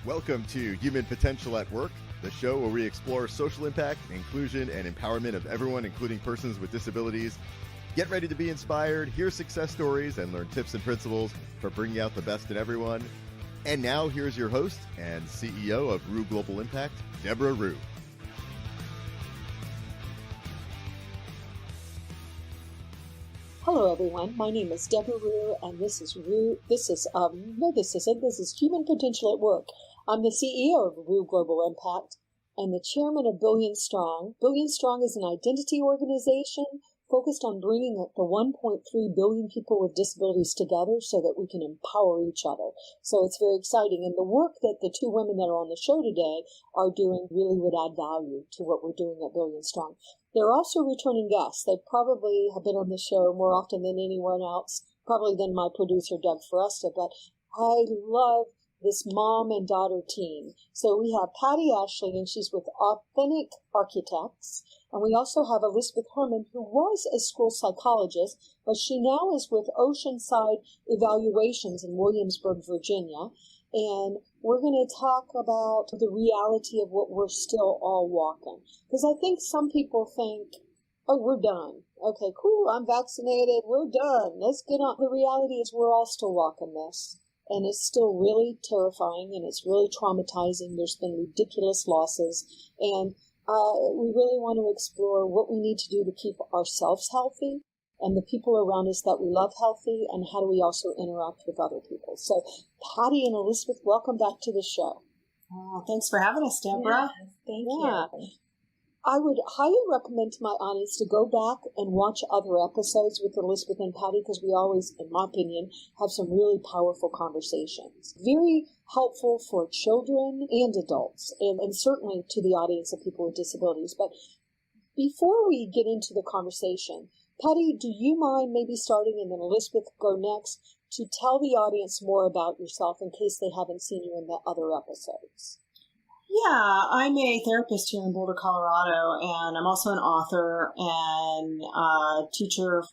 Welcome to Human Potential at Work, the show where we explore social impact, inclusion, and empowerment of everyone, including persons with disabilities. Get ready to be inspired, hear success stories, and learn tips and principles for bringing out the best in everyone. And now, here's your host and CEO of Rue Global Impact, Deborah Rue. Hello, everyone. My name is Deborah Rue, and this is Human Potential at Work. I'm the CEO of Rue Global Impact and the chairman of Billion Strong. Billion Strong is an identity organization focused on bringing the 1.3 billion people with disabilities together so that we can empower each other. So it's very exciting. And the work that the two women that are on the show today are doing really would add value to what we're doing at Billion Strong. They're also returning guests. They probably have been on the show more often than anyone else, probably than my producer, Doug Foresta. But I love this mom and daughter team. So we have Patti Ashley, and she's with Authentic Architects. And we also have Elizabeth Herman, who was a school psychologist, but she now is with Oceanside Evaluations in Williamsburg, Virginia. And we're going to talk about the reality of what we're still all walking. Because I think some people think, oh, we're done. Okay, cool, I'm vaccinated, we're done. Let's get on. The reality is we're all still walking this. And it's still really terrifying, and it's really traumatizing. There's been ridiculous losses. And we really want to explore what we need to do to keep ourselves healthy and the people around us that we love healthy, and how do we also interact with other people. So Patti and Elizabeth, welcome back to the show. Oh, thanks for having us, Deborah. Yes, thank you. I would highly recommend to my audience to go back and watch other episodes with Elizabeth and Patti, because we always, in my opinion, have some really powerful conversations. Very helpful for children and adults, and certainly to the audience of people with disabilities. But before we get into the conversation, Patti, do you mind maybe starting, and then Elizabeth go next, to tell the audience more about yourself in case they haven't seen you in the other episodes? Yeah, I'm a therapist here in Boulder, Colorado, and I'm also an author and teacher,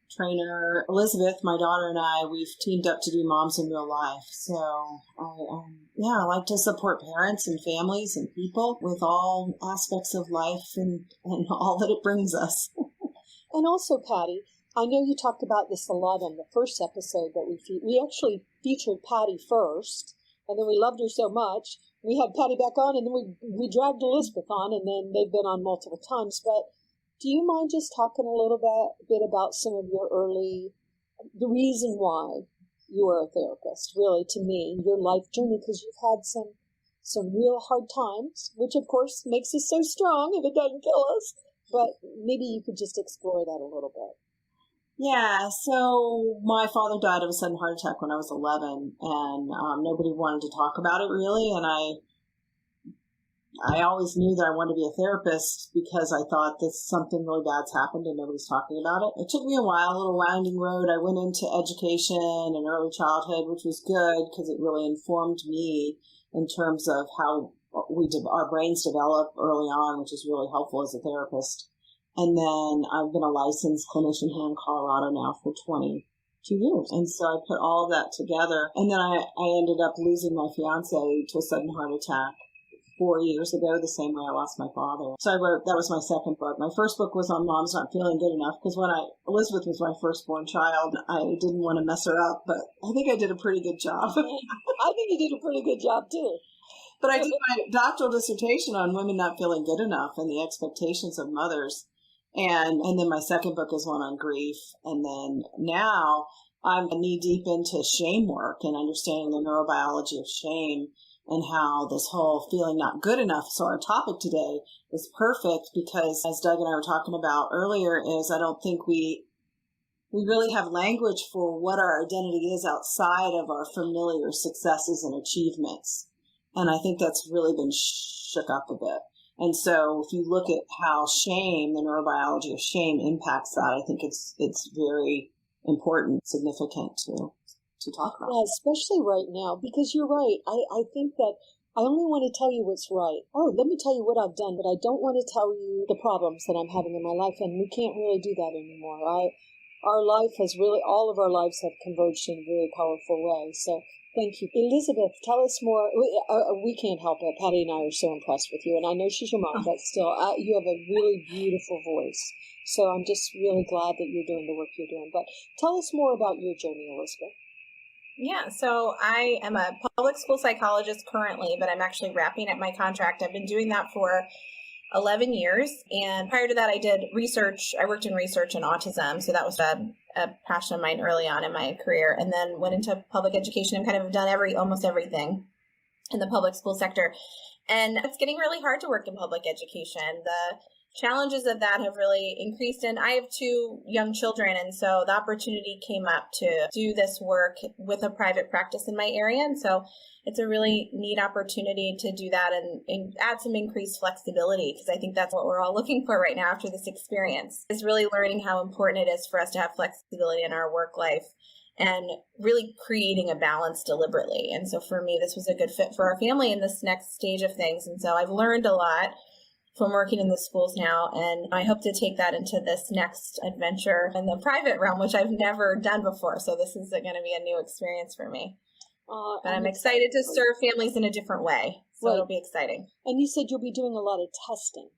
trainer. Elizabeth, my daughter, and I, we've teamed up to do Moms in Real Life. So, I like to support parents and families and people with all aspects of life and all that it brings us. And also, Patti, I know you talked about this a lot on the first episode that we actually featured Patti first, and then we loved her so much. We had Patti back on, and then we dragged Elizabeth on, and then they've been on multiple times. But do you mind just talking a little bit about some of your the reason why you are a therapist, really, to me, your life journey, because you've had some real hard times, which of course makes us so strong if it doesn't kill us. But maybe you could just explore that a little bit. Yeah, so my father died of a sudden heart attack when I was 11, and nobody wanted to talk about it, really, and I always knew that I wanted to be a therapist because I thought that something really bad's happened and nobody's talking about it. It took me a while, a little winding road. I went into education and early childhood, which was good because it really informed me in terms of how our brains develop early on, which is really helpful as a therapist. And then I've been a licensed clinician here in Colorado now for 22 years. And so I put all of that together. And then I ended up losing my fiance to a sudden heart attack 4 years ago, the same way I lost my father. So that was my second book. My first book was on moms not feeling good enough, because Elizabeth was my firstborn child, I didn't want to mess her up, but I think I did a pretty good job. I think you did a pretty good job, too. But I did my doctoral dissertation on women not feeling good enough and the expectations of mothers. And then my second book is one on grief. And then now I'm knee deep into shame work and understanding the neurobiology of shame and how this whole feeling not good enough. So our topic today is perfect because, as Doug and I were talking about earlier, is I don't think we really have language for what our identity is outside of our familiar successes and achievements. And I think that's really been shook up a bit. And so if you look at how shame, the neurobiology of shame impacts that, I think it's very important, significant to talk about. Yeah, especially right now, because you're right. I think that I only want to tell you what's right. Oh, let me tell you what I've done, but I don't want to tell you the problems that I'm having in my life, and we can't really do that anymore. Our life has really, all of our lives have converged in a very powerful way. So Thank you. Elizabeth, tell us more. We can't help it. Patty and I are so impressed with you. And I know she's your mom, but still, you have a really beautiful voice. So I'm just really glad that you're doing the work you're doing. But tell us more about your journey, Elizabeth. Yeah, so I am a public school psychologist currently, but I'm actually wrapping up my contract. I've been doing that for 11 years. And prior to that, I did research. I worked in research and autism. So that was a passion of mine early on in my career, and then went into public education and kind of done almost everything in the public school sector. And it's getting really hard to work in public education. The challenges of that have really increased, and I have 2 young children, and so the opportunity came up to do this work with a private practice in my area, and so it's a really neat opportunity to do that and add some increased flexibility, because I think that's what we're all looking for right now after this experience, is really learning how important it is for us to have flexibility in our work life and really creating a balance deliberately. And so for me, this was a good fit for our family in this next stage of things. And so I've learned a lot from working in the schools now, and I hope to take that into this next adventure in the private realm, which I've never done before. So this is going to be a new experience for me. But I'm excited to serve families in a different way. So It'll be exciting. And you said you'll be doing a lot of testing.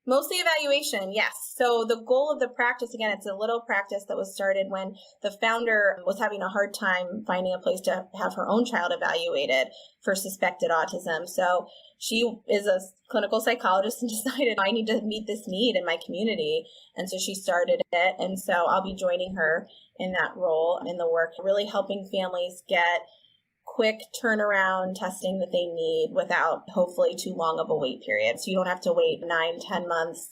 Mostly evaluation, yes. So the goal of the practice, again, it's a little practice that was started when the founder was having a hard time finding a place to have her own child evaluated for suspected autism. So she is a clinical psychologist and decided, I need to meet this need in my community. And so she started it. And so I'll be joining her in that role in the work, really helping families get quick turnaround testing that they need without hopefully too long of a wait period. So you don't have to wait 9-10 months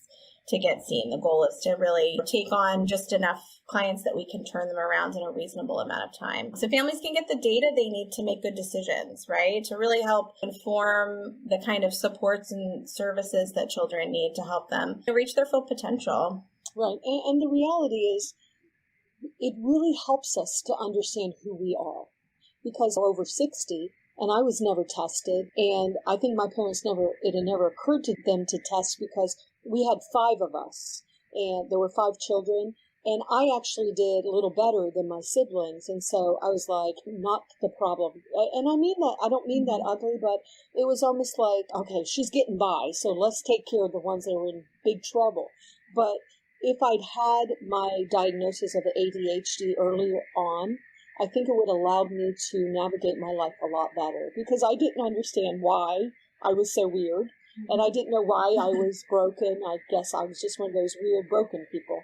to get seen. The goal is to really take on just enough clients that we can turn them around in a reasonable amount of time. So families can get the data they need to make good decisions, right? To really help inform the kind of supports and services that children need to help them reach their full potential. Right. And the reality is, it really helps us to understand who we are. Because we're over 60, and I was never tested, and I think my parents it had never occurred to them to test, because we had 5 of us, and there were 5 children, and I actually did a little better than my siblings, and so I was like, not the problem. And I mean that, I don't mean that ugly, but it was almost like, okay, she's getting by, so let's take care of the ones that are in big trouble. But if I'd had my diagnosis of ADHD earlier on, I think it would have allowed me to navigate my life a lot better, because I didn't understand why I was so weird, and I didn't know why I was broken. I guess I was just one of those weird broken people.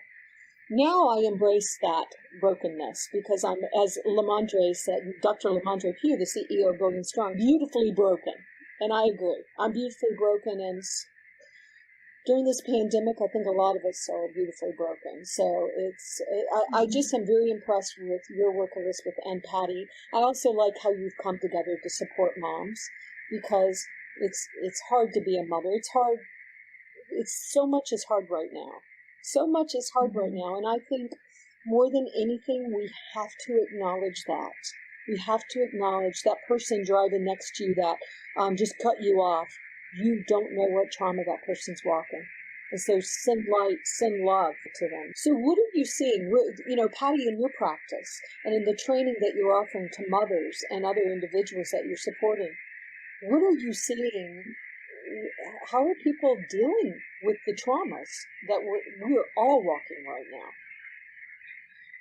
Now I embrace that brokenness, because I'm, as Lamondre said, Dr. Lamondre Pugh, the CEO of Billion Strong, beautifully broken. And I agree. I'm beautifully broken, and during this pandemic, I think a lot of us are beautifully broken. So I just am very impressed with your work, Elizabeth and Patty. I also like how you've come together to support moms, because it's hard to be a mother. It's hard. So much is hard right now. So much is hard right now. And I think more than anything, we have to acknowledge that. We have to acknowledge that person driving next to you that just cut you off. You don't know what trauma that person's walking. And so send light, send love to them. So what are you seeing, Patty, in your practice and in the training that you're offering to mothers and other individuals that you're supporting? What are you seeing? How are people dealing with the traumas that we're all walking right now?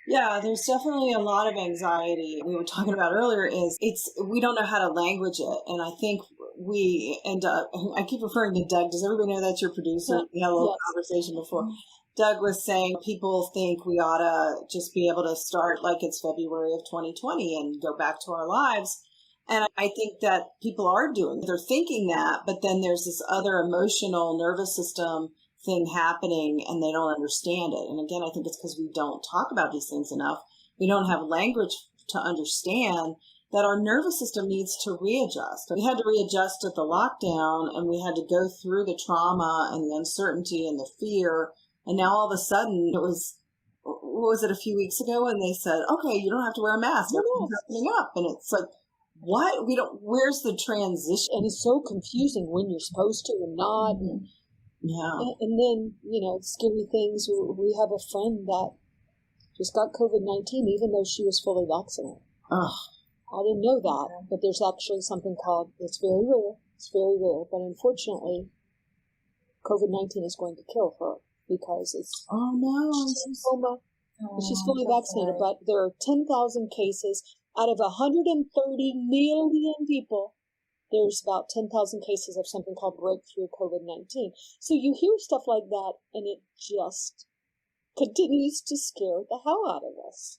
Yeah, there's definitely a lot of anxiety. We were talking about earlier we don't know how to language it. And I think I keep referring to Doug. Does everybody know that's your producer? Yeah. We had a little conversation before. Doug was saying people think we ought to just be able to start like it's February of 2020 and go back to our lives. And I think that people are they're thinking that, but then there's this other emotional nervous system thing happening and they don't understand it. And again, I think it's because we don't talk about these things enough. We don't have language to understand that our nervous system needs to readjust. We had to readjust at the lockdown, and we had to go through the trauma and the uncertainty and the fear. And now all of a sudden what was it, a few weeks ago, and they said, okay, you don't have to wear a mask. Everything's opening up. And it's like, what? Where's the transition? And it's so confusing when you're supposed to and not. And, yeah. And then, scary things. We have a friend that just got COVID-19, even though she was fully vaccinated. Oh, I didn't know that, but there's actually something called, it's very rare, but unfortunately, COVID-19 is going to kill her because it's Oh no. she's fully vaccinated, but there are 10,000 cases out of 130 million people. There's about 10,000 cases of something called breakthrough COVID-19. So you hear stuff like that, and it just continues to scare the hell out of us.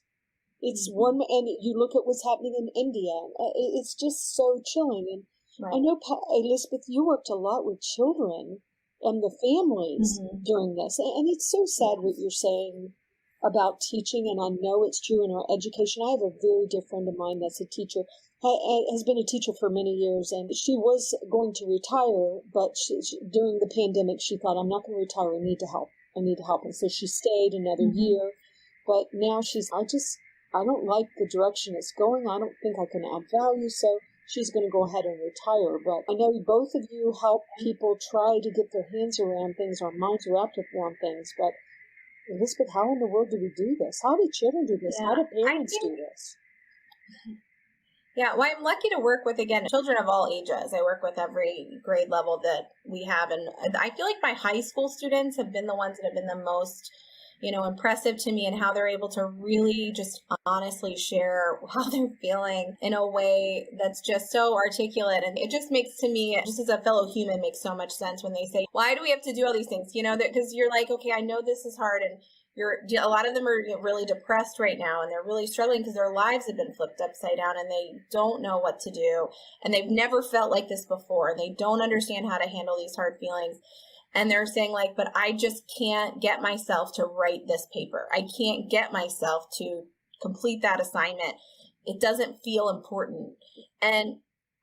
It's one, and you look at what's happening in India. It's just so chilling. And I know, Elizabeth, you worked a lot with children and the families during this, and it's so sad what you're saying about teaching, and I know it's true in our education. I have a very dear friend of mine that's a teacher, has been a teacher for many years, and she was going to retire, but during the pandemic, she thought, I'm not going to retire, I need to help. And so she stayed another year, but now I don't like the direction it's going. I don't think I can add value, so she's going to go ahead and retire. But I know both of you help people try to get their hands around things, or minds wrapped around things, but Elizabeth, how in the world do we do this? How do children do this? How do parents do this? Yeah, well, I'm lucky to work with, again, children of all ages. I work with every grade level that we have. And I feel like my high school students have been the ones that have been the most, impressive to me, and how they're able to really just honestly share how they're feeling in a way that's just so articulate. And it just makes, to me, just as a fellow human, makes so much sense when they say, why do we have to do all these things? Because you're like, okay, I know this is hard, and a lot of them are really depressed right now, and they're really struggling because their lives have been flipped upside down, and they don't know what to do, and they've never felt like this before, and they don't understand how to handle these hard feelings. And they're saying, like, but I just can't get myself to write this paper. I can't get myself to complete that assignment. It doesn't feel important. And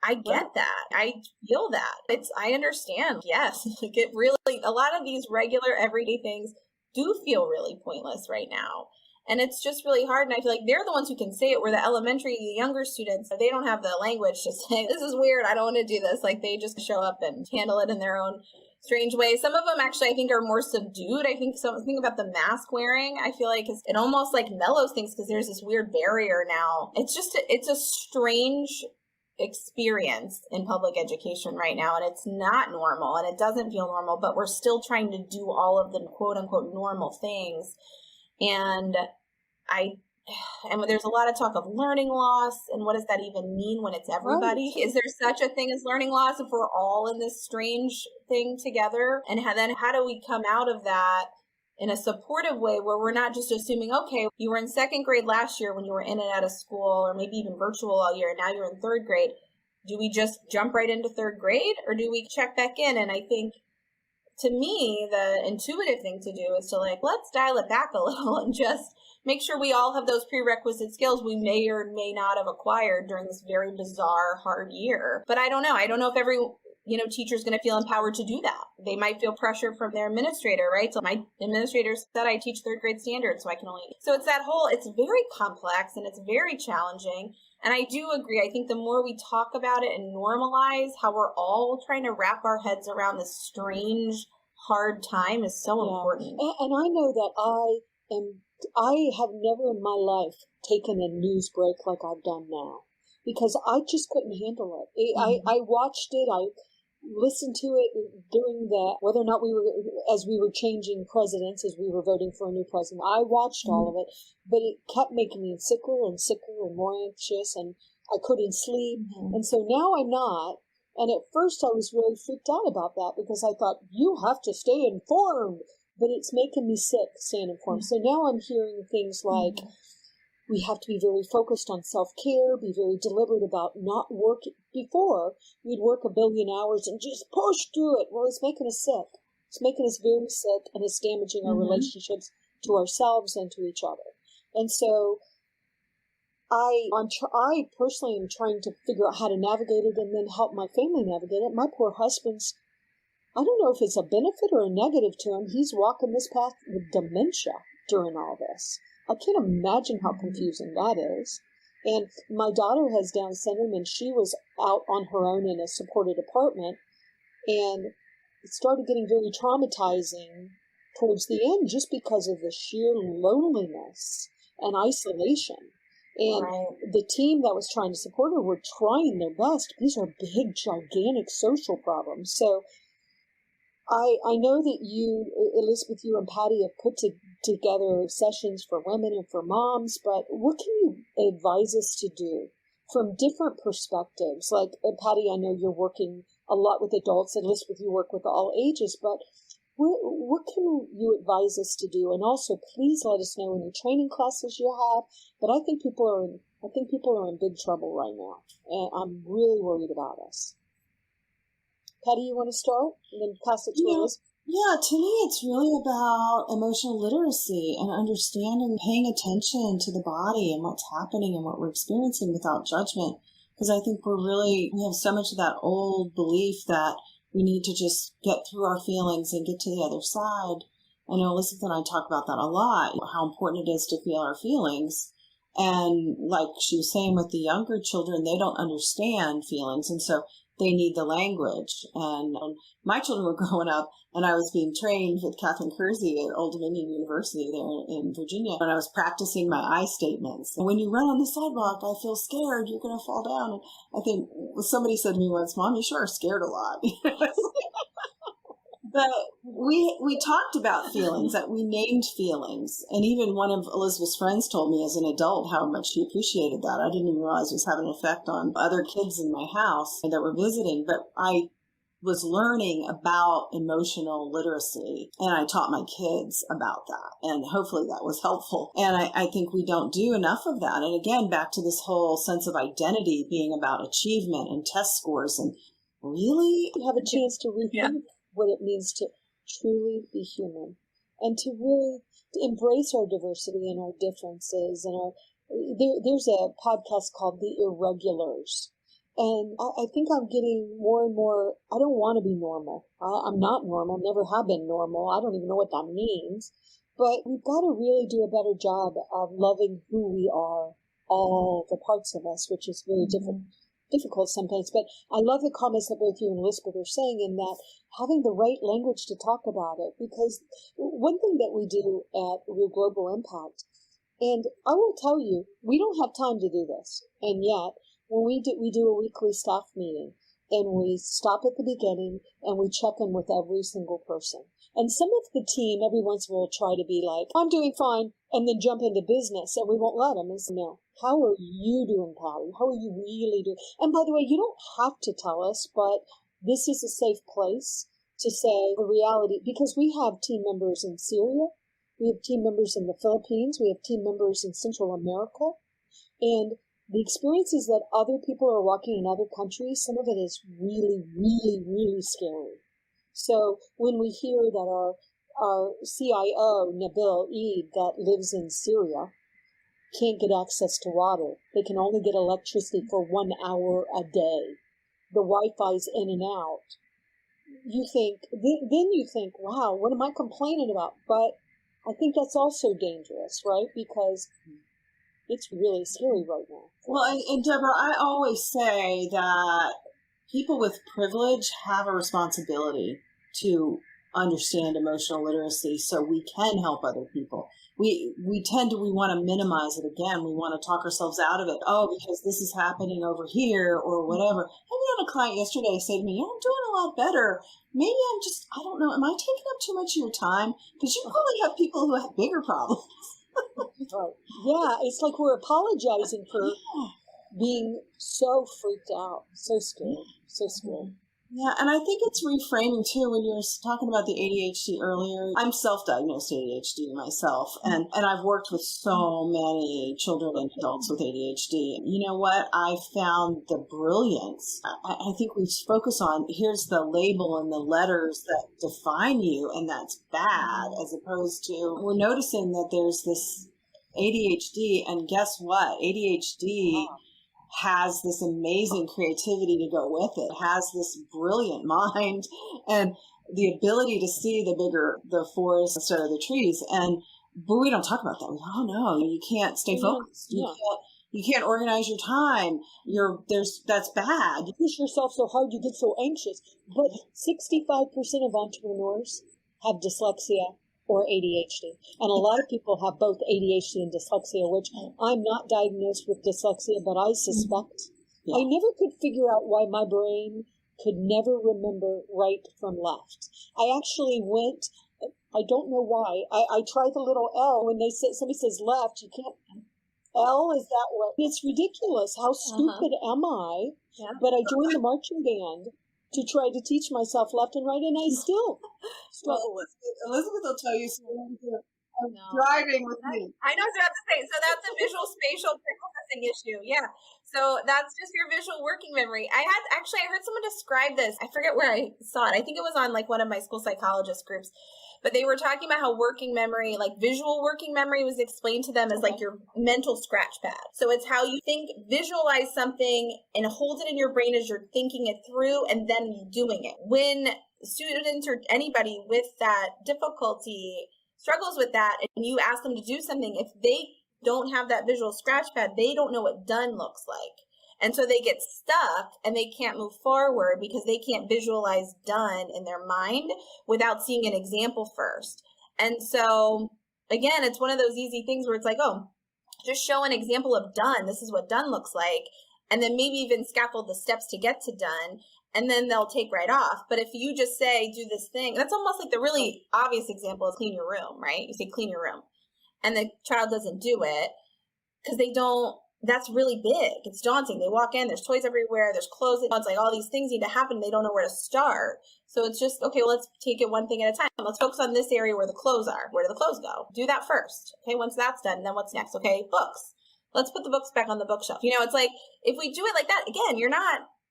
I get that. I feel that. I understand. Yes. It really, a lot of these regular everyday things do feel really pointless right now. And it's just really hard. And I feel like they're the ones who can say it, where the the younger students, they don't have the language to say, this is weird, I don't want to do this. Like, they just show up and handle it in their own strange way. Some of them actually, I think, are more subdued. I think something about the mask wearing, I feel like it almost like mellows things, because there's this weird barrier now. It's a strange experience in public education right now, and it's not normal, and it doesn't feel normal, but we're still trying to do all of the quote unquote normal things. And there's a lot of talk of learning loss, and what does that even mean when it's everybody? Is there such a thing as learning loss if we're all in this strange thing together? And then how do we come out of that in a supportive way, where we're not just assuming, okay, you were in second grade last year when you were in and out of school, or maybe even virtual all year, and now you're in third grade. Do we just jump right into third grade, or do we check back in? And I think, to me, the intuitive thing to do is to let's dial it back a little and just make sure we all have those prerequisite skills we may or may not have acquired during this very bizarre, hard year. But I don't know. I don't know if every teacher is going to feel empowered to do that. They might feel pressure from their administrator, right? So my administrator said I teach third grade standards, so I can only. So it's it's very complex, and it's very challenging. And I do agree. I think the more we talk about it and normalize how we're all trying to wrap our heads around this strange, hard time is so important. And I know that I have never in my life taken a news break like I've done now, because I just couldn't handle it. I watched it. I listened to it during whether or not as we were changing presidents, as we were voting for a new president. I watched all of it, but it kept making me sicker and sicker and more anxious, and I couldn't sleep. And so now I'm not. And at first I was really freaked out about that, because I thought, you have to stay informed, but it's making me sick staying informed. So now I'm hearing things like, we have to be very focused on self-care, be very deliberate about not working. Before, we'd work 1 billion hours and just push through it. Well, it's making us sick. It's making us very sick, and it's damaging our relationships to ourselves and to each other. And so I personally am trying to figure out how to navigate it, and then help my family navigate it. My poor husband's, I don't know if it's a benefit or a negative to him. He's walking this path with dementia during all this. I can't imagine how confusing that is. And my daughter has Down syndrome, and she was out on her own in a supported apartment, and it started getting very traumatizing towards the end, just because of the sheer loneliness and isolation. And the team that was trying to support her were trying their best. These are big, gigantic social problems. So I know that you, Elizabeth, you and Patti have put together sessions for women and for moms, but what can you advise us to do from different perspectives? Like, Patti, I know you're working a lot with adults. Elizabeth, you work with all ages, but what can you advise us to do? And also, please let us know any training classes you have. But I think people are in big trouble right now, and I'm really worried about us. Patti, you want to start and then pass it to Elizabeth? Yeah, to me, it's really about emotional literacy and understanding, paying attention to the body and what's happening and what we're experiencing without judgment. Because I think we have so much of that old belief that we need to just get through our feelings and get to the other side. I know Elizabeth and I talk about that a lot, how important it is to feel our feelings. And like she was saying with the younger children, they don't understand feelings. And so they need the language. And my children were growing up, and I was being trained with Catherine Kersey at Old Dominion University there in Virginia. And I was practicing my I statements. And when you run on the sidewalk, I feel scared, you're going to fall down. And I think somebody said to me once, Mom, you sure are scared a lot. But we talked about feelings, that we named feelings. And even one of Elizabeth's friends told me as an adult how much she appreciated that. I didn't even realize it was having an effect on other kids in my house that were visiting. But I was learning about emotional literacy, and I taught my kids about that. And hopefully that was helpful. And I think we don't do enough of that. And again, back to this whole sense of identity being about achievement and test scores. And really, you have a chance to rethink what it means to truly be human and to really embrace our diversity and our differences. And there's a podcast called The Irregulars. And I think I'm getting more and more, I don't want to be normal. I'm not normal, never have been normal. I don't even know what that means. But we've got to really do a better job of loving who we are, all the parts of us, which is very difficult sometimes. But I love the comments that both you and Elizabeth are saying, in that having the right language to talk about it. Because one thing that we do at Real Global Impact, and I will tell you, we don't have time to do this. And yet, when we do a weekly staff meeting, and we stop at the beginning and we check in with every single person. And some of the team every once in a while try to be like, I'm doing fine, and then jump into business, and we won't let them. And say, no, how are you doing, Patti? How are you really doing? And by the way, you don't have to tell us, but this is a safe place to say the reality, because we have team members in Syria, we have team members in the Philippines, we have team members in Central America, and the experiences that other people are walking in other countries, some of it is really, really, really scary. So when we hear that our CIO, Nabil Eid, that lives in Syria, can't get access to water, they can only get electricity for 1 hour a day, the Wi-Fi's in and out, you think, then you think, wow, what am I complaining about? But I think that's also dangerous, right? Because it's really scary right now. Well, and Deborah, I always say that people with privilege have a responsibility to understand emotional literacy so we can help other people. We want to minimize it again. We want to talk ourselves out of it. Oh, because this is happening over here or whatever. I had a client yesterday say to me, I'm doing a lot better. Maybe I don't know, am I taking up too much of your time? Because you probably have people who have bigger problems. Right. Yeah, it's like we're apologizing for being so freaked out, so scared. Yeah, and I think it's reframing too. When you were talking about the ADHD earlier, I'm self-diagnosed ADHD myself, and I've worked with so many children and adults with ADHD. You know what? I found the brilliance. I think we focus on, here's the label and the letters that define you, and that's bad, as opposed to, we're noticing that there's this ADHD, and guess what? ADHD has this amazing creativity to go with it, has this brilliant mind and the ability to see the forest instead of the trees. But we don't talk about that. Oh no, you can't stay focused. You can't organize your time. That's bad. You push yourself so hard, you get so anxious. But 65% of entrepreneurs have dyslexia or ADHD. And a lot of people have both ADHD and dyslexia, which I'm not diagnosed with dyslexia, but I suspect. I never could figure out why my brain could never remember right from left. I actually went, I don't know why, I tried the little L when somebody says left, you can't, L is that way. It's ridiculous. How stupid am I? Yeah. But I joined the marching band to try to teach myself left and right, and I still struggle with it. Elizabeth will tell you stories of driving with me. I know what I was about to say. So that's a visual spatial processing issue. Yeah. So that's just your visual working memory. I heard someone describe this. I forget where I saw it. I think it was on like one of my school psychologist groups. But they were talking about how working memory, like visual working memory, was explained to them as like your mental scratch pad. So it's how you think, visualize something and hold it in your brain as you're thinking it through and then doing it. When students or anybody with that difficulty struggles with that and you ask them to do something, if they don't have that visual scratch pad, they don't know what done looks like. And so they get stuck and they can't move forward because they can't visualize done in their mind without seeing an example first. And so, again, it's one of those easy things where it's like, oh, just show an example of done. This is what done looks like. And then maybe even scaffold the steps to get to done. And then they'll take right off. But if you just say, do this thing, that's almost like the really obvious example is clean your room, right? You say, clean your room. And the child doesn't do it because they don't. That's really big. It's daunting. They walk in, there's toys everywhere, there's clothes. It's like all these things need to happen. They don't know where to start. So it's just, okay, well, let's take it one thing at a time. Let's focus on this area where the clothes are. Where do the clothes go? Do that first. Okay, once that's done, then what's next? Okay, books. Let's put the books back on the bookshelf. It's like, if we do it like that, again,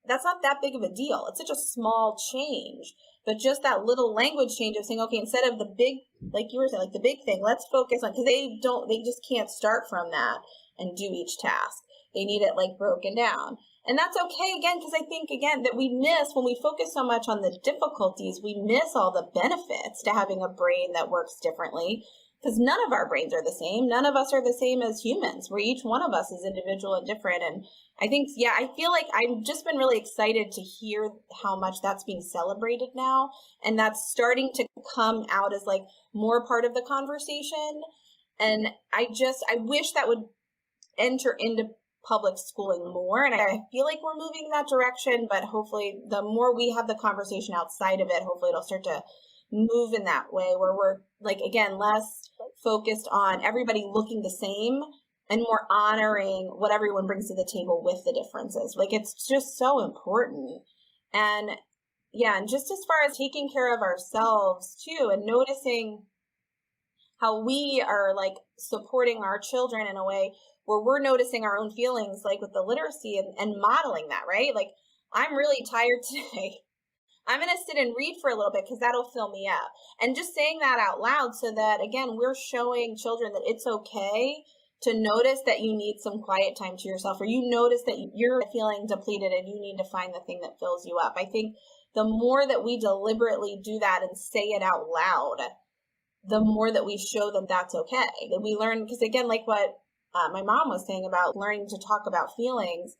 that's not that big of a deal. It's such a small change. But just that little language change of saying, okay, instead of the big, like you were saying, like the big thing, let's focus on, because they just can't start from that and do each task. They need it like broken down. And that's okay, again, because I think, again, that we miss, when we focus so much on the difficulties, we miss all the benefits to having a brain that works differently, because none of our brains are the same. None of us are the same as humans, where each one of us is individual and different. And I think, I feel like I've just been really excited to hear how much that's being celebrated now. And that's starting to come out as like more part of the conversation. And I wish that would enter into public schooling more. And I feel like we're moving in that direction, but hopefully the more we have the conversation outside of it, hopefully it'll start to move in that way where we're like, again, less focused on everybody looking the same and more honoring what everyone brings to the table with the differences. Like, it's just so important. And and just as far as taking care of ourselves too, and noticing how we are like supporting our children in a way where we're noticing our own feelings, like with the literacy and modeling that, right? Like, I'm really tired today. I'm going to sit and read for a little bit because that'll fill me up. And just saying that out loud so that, again, we're showing children that it's okay to notice that you need some quiet time to yourself, or you notice that you're feeling depleted and you need to find the thing that fills you up. I think the more that we deliberately do that and say it out loud, the more that we show them that's okay. That we learn, because again, like what my mom was saying about learning to talk about feelings,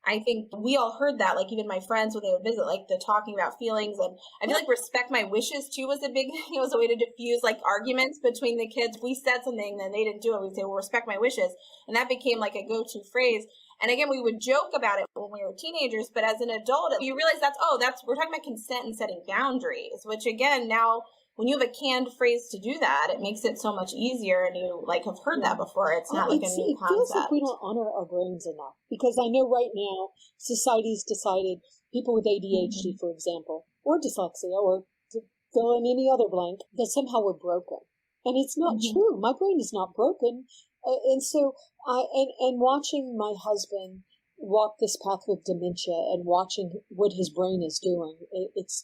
I think we all heard that, like even my friends when they would visit, like the talking about feelings. And I feel like respect my wishes too was a big thing. It was a way to diffuse like arguments between the kids. We said something, then they didn't do it. We'd say, well, respect my wishes. And that became like a go-to phrase. And again, we would joke about it when we were teenagers, but as an adult, you realize we're talking about consent and setting boundaries, which again, now when you have a canned phrase to do that, it makes it so much easier, and you like have heard that before. It's not like a new concept. It feels like we don't honor our brains enough, because I know right now society's decided people with ADHD, for example, or dyslexia, or to fill in any other blank, that somehow we're broken, and it's not true. My brain is not broken, and so and watching my husband walk this path with dementia and watching what his brain is doing, it's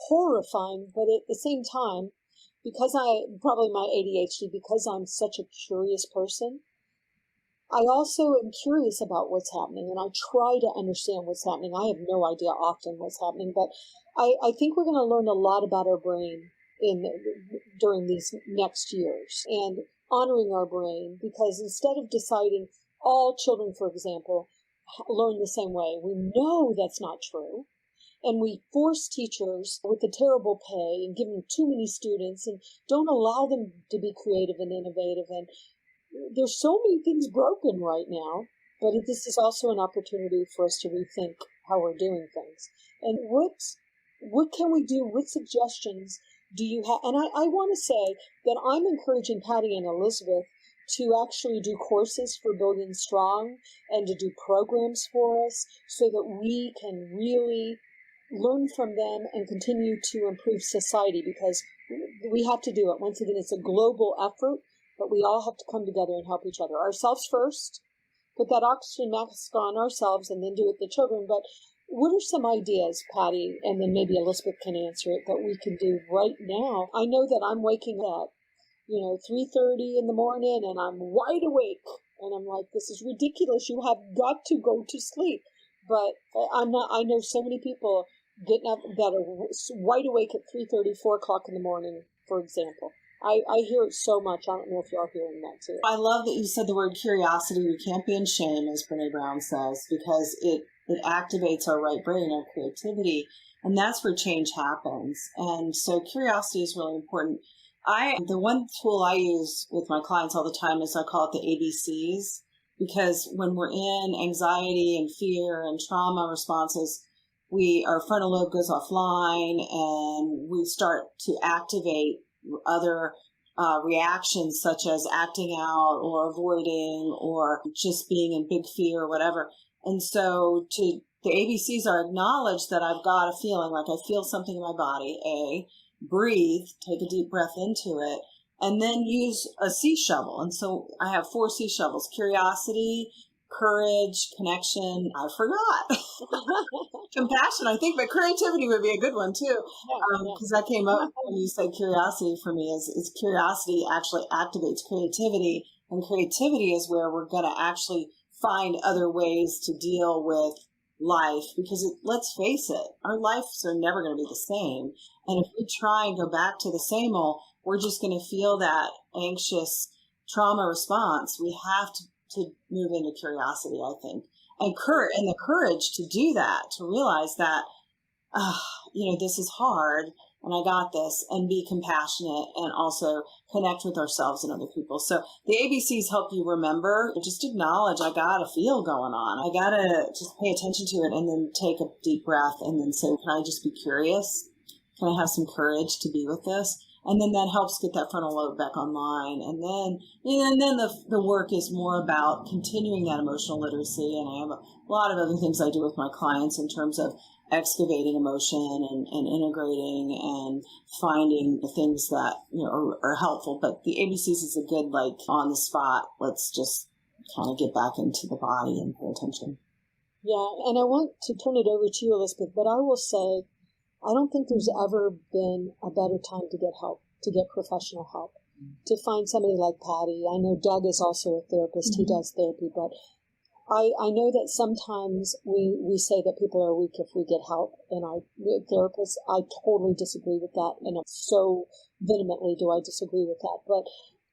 horrifying. But at the same time, because probably my ADHD, because I'm such a curious person, I also am curious about what's happening, and I try to understand what's happening. I have no idea often what's happening, but I think we're going to learn a lot about our brain during these next years, and honoring our brain, because instead of deciding all children, for example, learn the same way, we know that's not true. and we force teachers with the terrible pay and give them too many students and don't allow them to be creative and innovative. And there's so many things broken right now, but this is also an opportunity for us to rethink how we're doing things. And what can we do? What suggestions do you have? And I want to say that I'm encouraging Patti and Elizabeth to actually do courses for Billion Strong and to do programs for us so that we can really learn from them and continue to improve society, because we have to do it. Once again, it's a global effort, but we all have to come together and help each other. Ourselves first, put that oxygen mask on ourselves, and then do it with the children. But what are some ideas, Patti, and then maybe Elizabeth can answer it, that we can do right now? I know that I'm waking up 3:30 in the morning, and I'm wide awake, and I'm like, this is ridiculous. You have got to go to sleep. But I'm not. I know so many people getting up that are wide awake at 3:30, 4 o'clock in the morning, for example. I hear it so much. I don't know if y'all are hearing that too. I love that you said the word curiosity. We can't be in shame, as Brene Brown says, because it activates our right brain, our creativity, and that's where change happens. And so curiosity is really important. The one tool I use with my clients all the time is I call it the ABCs, because when we're in anxiety and fear and trauma responses, our frontal lobe goes offline and we start to activate other reactions, such as acting out or avoiding or just being in big fear or whatever. And so the ABCs are acknowledge that I've got a feeling, like I feel something in my body, breathe, take a deep breath into it, and then use a C shovel. And so I have 4 C shovels: curiosity, courage, connection. I forgot. Compassion, I think, but creativity would be a good one too. Because that came up when you said curiosity for me is curiosity actually activates creativity. And creativity is where we're going to actually find other ways to deal with life, because let's face it, our lives are never going to be the same. And if we try and go back to the same old, we're just going to feel that anxious trauma response. We have to move into curiosity, I think, and the courage to do that, to realize that, this is hard and I got this, and be compassionate and also connect with ourselves and other people. So the ABCs help you remember, just acknowledge, I got a feel going on. I got to just pay attention to it and then take a deep breath and then say, can I just be curious? Can I have some courage to be with this? And then that helps get that frontal lobe back online. And then the work is more about continuing that emotional literacy. And I have a lot of other things I do with my clients in terms of excavating emotion and integrating and finding the things that are helpful. But the ABCs is a good, on the spot, let's just kind of get back into the body and pay attention. Yeah, and I want to turn it over to you, Elizabeth, but I will say, I don't think there's ever been a better time to get help, to get professional help, to find somebody like Patti. I know Doug is also a therapist. Mm-hmm. He does therapy, but I know that sometimes we say that people are weak if we get help, and therapists, I totally disagree with that, and so vehemently do I disagree with that. But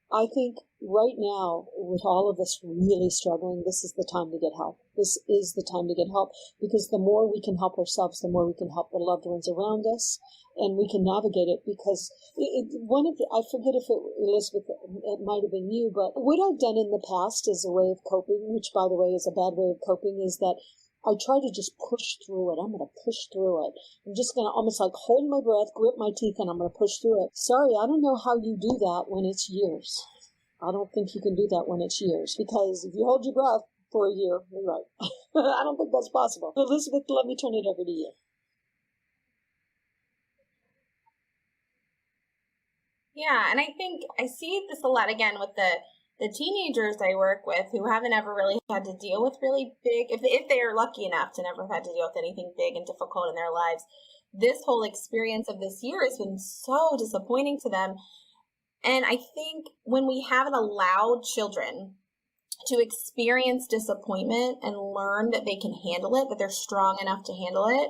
I think right now, with all of us really struggling, this is the time to get help. This is the time to get help, because the more we can help ourselves, the more we can help the loved ones around us, and we can navigate it. Because I forget if Elizabeth, it might have been you, but what I've done in the past as a way of coping, which by the way is a bad way of coping, is that I try to just push through it. I'm going to push through it. I'm just going to almost hold my breath, grit my teeth, and I'm going to push through it. Sorry, I don't know how you do that when it's years. I don't think you can do that when it's years, because if you hold your breath for a year, you're right. I don't think that's possible. Elizabeth, let me turn it over to you. Yeah, and I think I see this a lot again with the teenagers I work with who haven't ever really had to deal with really big, if they are lucky enough to never have had to deal with anything big and difficult in their lives. This whole experience of this year has been so disappointing to them. And I think when we haven't allowed children to experience disappointment and learn that they can handle it, that they're strong enough to handle it,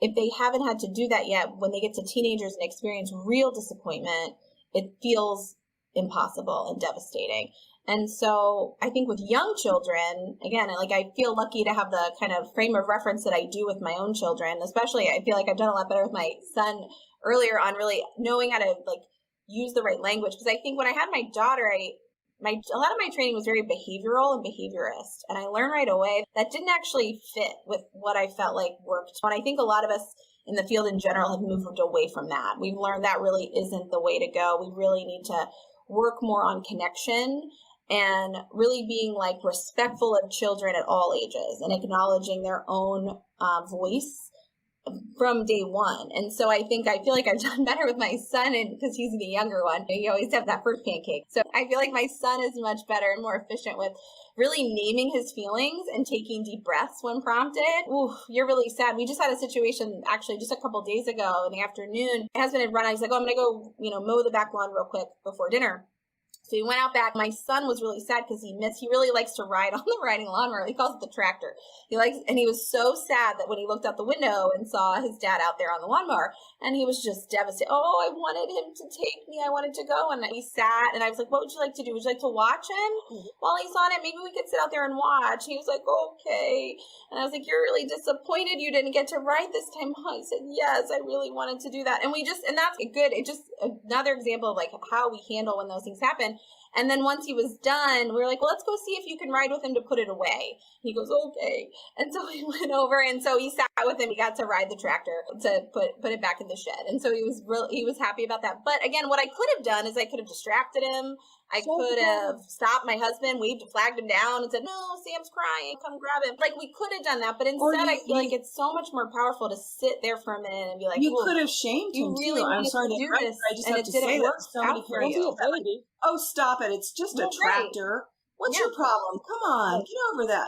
if they haven't had to do that yet, when they get to teenagers and experience real disappointment, it feels impossible and devastating. And so I think with young children, again, like I feel lucky to have the kind of frame of reference that I do with my own children, especially I feel like I've done a lot better with my son earlier on really knowing how to like use the right language. Because I think when I had my daughter, a lot of my training was very behavioral and behaviorist. And I learned right away that didn't actually fit with what I felt like worked. And I think a lot of us in the field in general have moved away from that. We've learned that really isn't the way to go. We really need to work more on connection and really being like respectful of children at all ages and acknowledging their own voice from day one. And so I feel like I've done better with my son, and because he's the younger one, you always have that first pancake. So I feel like my son is much better and more efficient with really naming his feelings and taking deep breaths when prompted. Ooh, you're really sad. We just had a situation actually just a couple days ago in the afternoon. My husband had run out. He's like, oh, I'm going to go, mow the back lawn real quick before dinner. So he went out back. My son was really sad because he really likes to ride on the riding lawnmower. He calls it the tractor. And he was so sad that when he looked out the window and saw his dad out there on the lawnmower, and he was just devastated. Oh, I wanted him to take me. I wanted to go. And he sat, and I was like, what would you like to do? Would you like to watch him while he's on it? Maybe we could sit out there and watch. He was like, okay. And I was like, you're really disappointed you didn't get to ride this time, huh? He said, yes, I really wanted to do that. And that's good. It just another example of like how we handle when those things happen. And then once he was done, we were like, well, let's go see if you can ride with him to put it away. He goes, okay. And so we went over, and so he sat with him. He got to ride the tractor to put it back in the shed. And so he was happy about that. But again, what I could have done is I could have distracted him. I could have stopped my husband, flagged him down and said, no, Sam's crying, come grab him. Like we could have done that. But instead, I feel like it's so much more powerful to sit there for a minute and be like, you could have shamed him really too. I'm sorry to do this. I just have to say that somebody for you. Oh, stop it. It's just a tractor. What's your problem? Come on, get over that.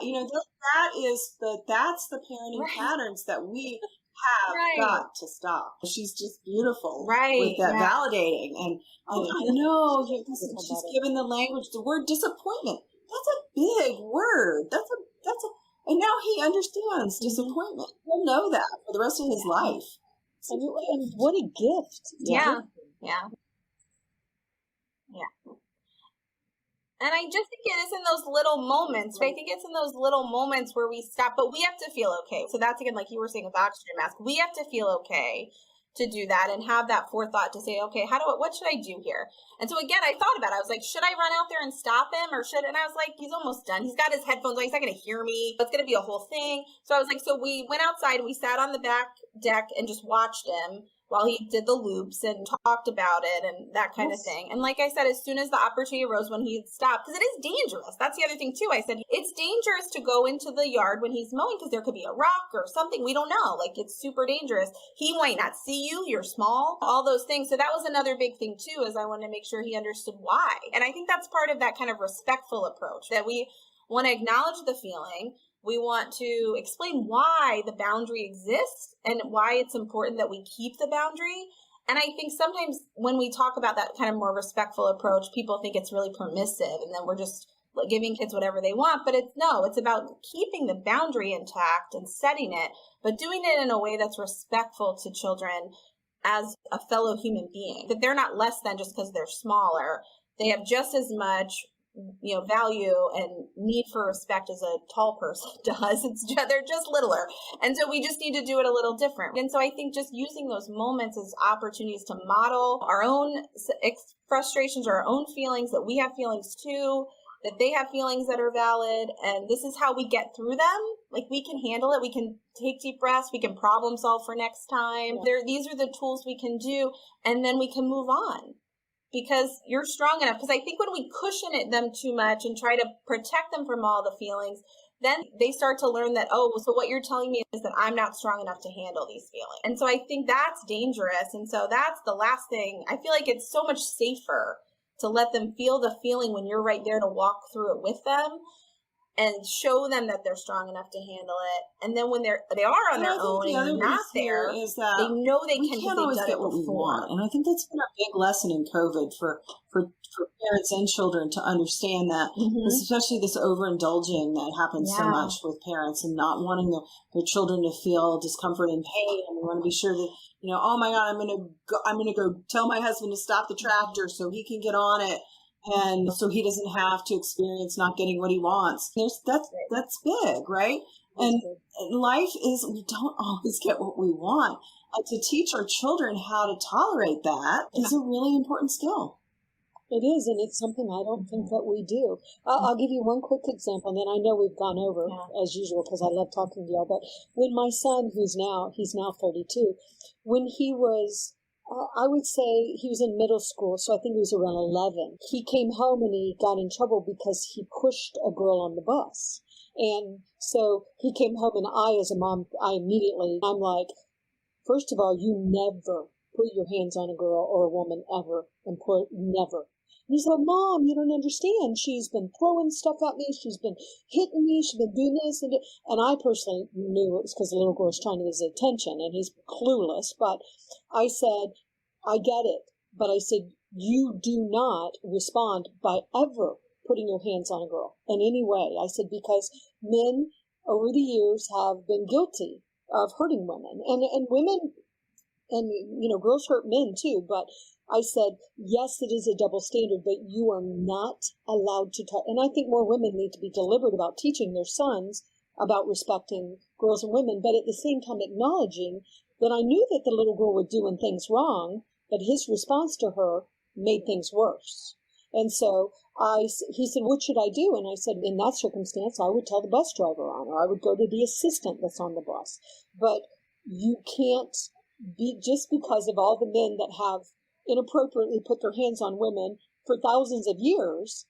That's the parenting patterns that we have got to stop. She's just beautiful with that validating. And I know she's given the language, the word disappointment. That's a big word. And now he understands disappointment. He'll know that for the rest of his life. And what a gift. Yeah. And I just think it is in those little moments. Right? I think it's in those little moments where we stop, but we have to feel okay. So that's, again, like you were saying with the oxygen mask, we have to feel okay to do that and have that forethought to say, okay, what should I do here? And so again, I thought about it. I was like, should I run out there and stop him and I was like, he's almost done. He's got his headphones on. He's not going to hear me. It's going to be a whole thing. So I was like, so we went outside and we sat on the back deck and just watched him while he did the loops and talked about it and that kind of thing. And like I said, as soon as the opportunity arose when he stopped, because it is dangerous. That's the other thing too. I said, it's dangerous to go into the yard when he's mowing because there could be a rock or something. We don't know. Like it's super dangerous. He might not see you. You're small, all those things. So that was another big thing too, is I wanted to make sure he understood why. And I think that's part of that kind of respectful approach, that we want to acknowledge the feeling. We want to explain why the boundary exists and why it's important that we keep the boundary. And I think sometimes when we talk about that kind of more respectful approach, people think it's really permissive and then we're just giving kids whatever they want. But it's about keeping the boundary intact and setting it, but doing it in a way that's respectful to children as a fellow human being. That they're not less than just because they're smaller. They have just as much value and need for respect as a tall person does. They're just littler. And so we just need to do it a little different. And so I think just using those moments as opportunities to model our own frustrations or our own feelings, that we have feelings too, that they have feelings that are valid. And this is how we get through them. Like we can handle it. We can take deep breaths. We can problem solve for next time. These are the tools we can do. And then we can move on. Because you're strong enough. Because I think when we cushion them too much and try to protect them from all the feelings, then they start to learn that, oh, so what you're telling me is that I'm not strong enough to handle these feelings. And so I think that's dangerous. And so that's the last thing. I feel like it's so much safer to let them feel the feeling when you're right there to walk through it with them and show them that they're strong enough to handle it. And then when they are on their own and you're not there, is that they know they can can't always get what we want. And I think that's been a big lesson in COVID for parents and children to understand that, especially this overindulging that happens so much with parents and not wanting their children to feel discomfort and pain. And we want to be sure that, oh my God, I'm going to go tell my husband to stop the tractor so he can get on it. And so he doesn't have to experience not getting what he wants. That's big, right? And life is, we don't always get what we want. And to teach our children how to tolerate that is a really important skill. It is, and it's something I don't think that we do. I'll give you one quick example, and then I know we've gone over, as usual, because I love talking to y'all. But when my son, he's now 32, when he was, I would say he was in middle school, so I think he was around 11. He came home and he got in trouble because he pushed a girl on the bus. And so he came home, and I, as a mom, I'm like, first of all, you never put your hands on a girl or a woman ever, never. And he's like, Mom, you don't understand. She's been throwing stuff at me. She's been hitting me. She's been doing this. And I personally knew it was because the little girl was trying to get his attention, and he's clueless. But I said, I get it. But I said, you do not respond by ever putting your hands on a girl in any way. I said, because men over the years have been guilty of hurting women, and women, and girls hurt men too. But I said, yes, it is a double standard, but you are not allowed to talk. And I think more women need to be deliberate about teaching their sons about respecting girls and women, but at the same time acknowledging that I knew that the little girl was doing things wrong, but his response to her made things worse. And so he said, what should I do? And I said, in that circumstance, I would tell the bus driver on, or I would go to the assistant that's on the bus. But you can't be, just because of all the men that have inappropriately put their hands on women for thousands of years,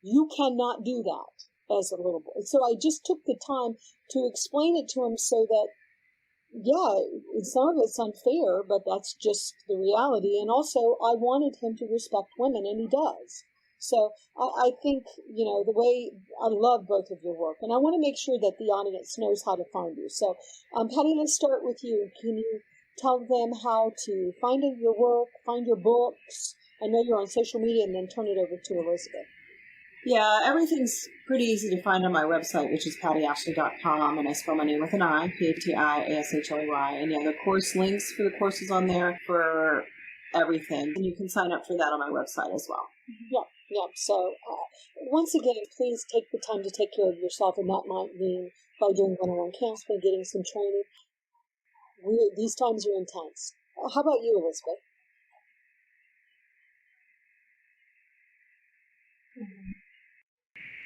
you cannot do that as a little boy. So I just took the time to explain it to him so that, some of it's unfair, but that's just the reality. And also, I wanted him to respect women, and he does. So I think, the way, I love both of your work, and I want to make sure that the audience knows how to find you. So, Patti, let's start with you. Can you tell them how to find your work, find your books? I know you're on social media, and then turn it over to Elizabeth. Yeah, everything's pretty easy to find on my website, which is pattiashley.com, and I spell my name with an I, P-A-T-T-I-A-S-H-L-E-Y. And the course links for the courses on there for everything. And you can sign up for that on my website as well. Yeah. So once again, please take the time to take care of yourself, and that might mean by doing one-on-one counseling, getting some training. These times are intense. How about you, Elizabeth?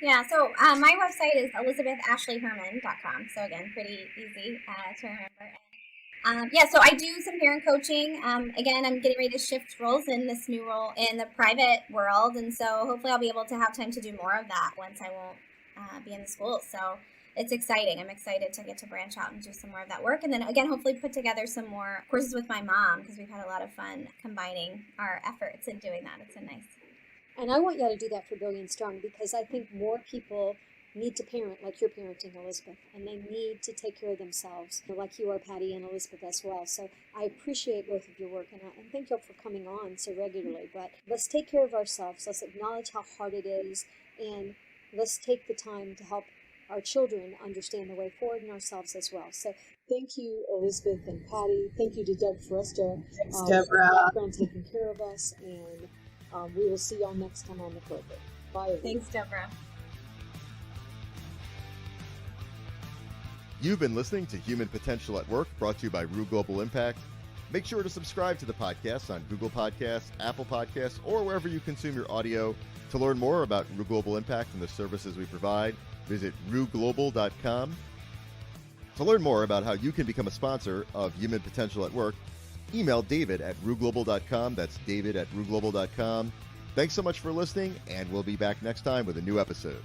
Yeah, so my website is elizabethashleyherman.com. So again, pretty easy to remember. So I do some parent coaching. Again, I'm getting ready to shift roles in this new role in the private world. And so hopefully I'll be able to have time to do more of that once I won't be in the schools. So it's exciting. I'm excited to get to branch out and do some more of that work. And then again, hopefully put together some more courses with my mom, because we've had a lot of fun combining our efforts in doing that. It's a nice. And I want y'all to do that for Billion Strong, because I think more people need to parent like you're parenting, Elizabeth, and they need to take care of themselves like you are, Patti, and Elizabeth as well. So I appreciate both of your work, and thank y'all for coming on so regularly. But let's take care of ourselves. Let's acknowledge how hard it is, and let's take the time to help our children understand the way forward, and ourselves as well. So thank you, Elizabeth and Patti. Thank you to Doug Foresta for taking care of us, and we will see y'all next time on the program. Bye, everyone. Thanks, Deborah. You've been listening to Human Potential at Work, brought to you by Rue Global Impact. Make sure to subscribe to the podcast on Google Podcasts, Apple Podcasts, or wherever you consume your audio. To learn more about Rue Global Impact and the services we provide, visit rueglobal.com. To learn more about how you can become a sponsor of Human Potential at Work, email David at rueglobal.com. That's David at rueglobal.com. Thanks so much for listening, and we'll be back next time with a new episode.